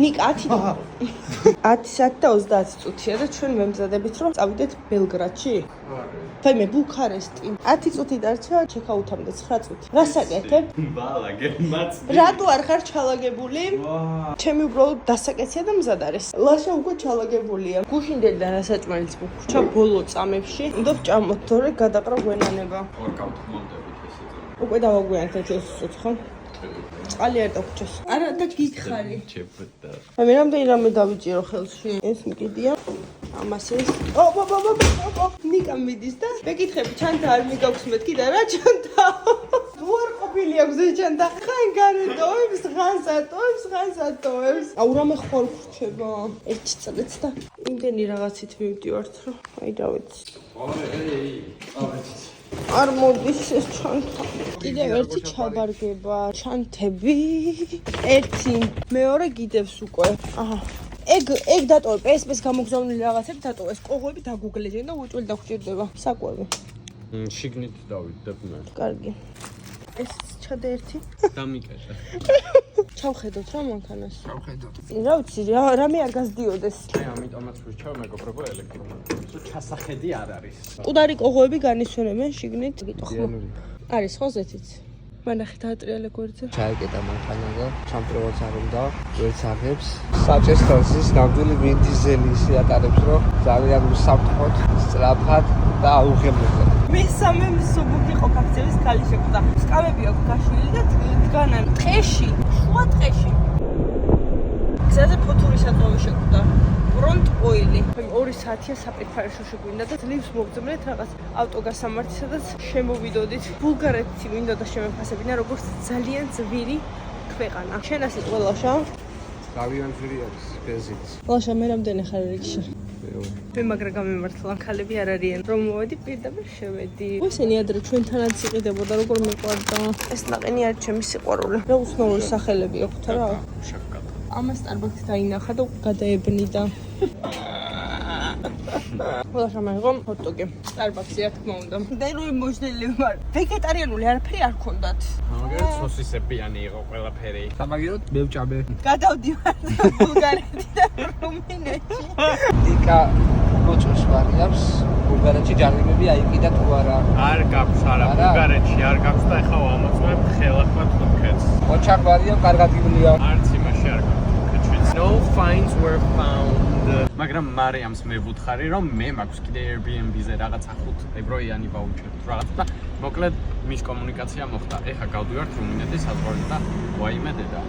ნიკა 10 საათი და 30 წუთია და ჩვენ მემზადებით რომ წავიდეთ ბელგრადში. Ფაიმე ბუქარესტი. 10 წუთი დარჩა ჩეკაუთამდე 9 წუთი. რასაკეთებ? ბალაგემაც. რატო არ ხარ ჩალაგებული? ჩემი უბრალოდ დასაკეცია და მზად არის. ლაშა უკვე ჩალაგებულია. გუშინდელი და რასაჭმელიც მოგვრჩა ბოლო წამებში. უნდა ვჭამოთ თორე გადაყრა გვენანება. ორკაუტ მომდებით ესეც. უკვე დავაგვიანეთ 1 წუთი ხო? წყალი არ დაგვრჩას. არა და გითხარი. ჩეფდა. მე რამდენი რამე დავიჭირო ხელში. ეს მკიდია. ამას ეს. ნიკა მიდის და მეკითხები ჩანთა არ მიგაქვს მეთქი და რა ჩანთა? უარ ყოფილი აქვს ეს ჩანთა. ხან გარეთოებს, ხან სატოებს. აუ რამე ხვალ ხრჩება. ერთი წელიც და იმდენი რაღაცით მივდივართ რომ აი დავიცი. არ მოდის ეს ჩანთა. კიდევ ერთი ჩაბარგება, ჩანთები. ერთი, მეორე გიდევს უკვე. აჰა. ეგ დატოვე, ეს გამოგზავნილი რაღაცები დატოვე, ეს ყოღოები დაგუგლეჯენ და უჭველი დაგჭირდება. საკვები. შიგნით დავიდებ მე. კარგი. ეს ჩადე ერთი. დამიკაშა. ჩავხედოთ რა მანქანას. ჩავხედოთ. რა ვიცი, რამე არ გასდიოდეს. აი ამიტომაც ვირჩევ მეგობრებო ელექტრომობილს. თუ ჩასახედი არ არის. მკვდარი ყოღოები განისვენებენ შიგნით. გიტოხო. არის ხო ზეთიც? მანახი დაატრიალე გვერდზე. ჩაიკეტა მანქანა და ჩამწრევაც არ უნდა, ვერც აღებს. საჭეს ხელს ნამდვილი ვინ დიზელი შეატარებს, რომ ძალიან უსაფრთხოდ, სწრაფად და აუღებელად. მესამე მსუბუქი ყოფაქცევის ქალი შეკვდა. სკამები აქვს გაშვილი და დგანან ტყეში, შუა ტყეში. გზაზე ფოთური საწვავი შეკვდა. ფრონტ ოილი. 2 საათია საპრიფარიშო შეგვინდა და ძლივს მოგძმრეთ რაღაც ავტოგასამართი, სადაც შემოვიდოდით. ბულგარეთი მინდა და შემეფასებინა როგორც ძალიან ძვირი ქვეყანა. შენ ასე ყველაშა? გავიან ძვირი არის ბენზინიც. ლაშა მე რამდენი ხარ რიგში? მე მაგრა გამემართლა. ქალები არ არიან. რომ მოვედი პირდაპირ შევედი. ესენი ადრე ჩვენთანაც იყიდებოდა როგორ მეყვარდა. ეს ნაყენი არის ჩემი სიყვარული. რა უცნაური სახელები აქვთ რა. შაკად. ამას სტარბაქსი დაინახა და გადაებნიდა. ყველაშა მაიღო ჰოტდოგი. სტარბაქსი რა თქმა უნდა. და რო იმოშნელი ვარ. ვეგეტარიანული არაფერი არ ქონდათ. მაგალითად სოსისებიანი იყო ყველაფერი. სამაგიეროდ მე ვჭამე. გადავდივარ ბულგარეთი და რუმინეთში. ნიკა მოწოს ვარიებს. ბულგარეთში ჯარიმები აიყიდა თუ არა. არ გაქვს არა ბულგარეთში არ გაქვს და ეხლა ამოწმებ ხელახლა თურქეთს. ოჩაგვარია კარგად გიბლია. არც იმაში არ გაქვს თურქეთშიც. No fines were found. მაგრამ მარიამს მე ვუთხარი რომ მე მაქვს კიდე Airbnb-ზე რაღაც 5 ევროიანი ვაუჩერი თუ რაღაც და მოკლედ მის კომუნიკაცია მოხდა. ეხლა გავდივართ რუმინეთის საზღვარზე და ვაიმე დედა.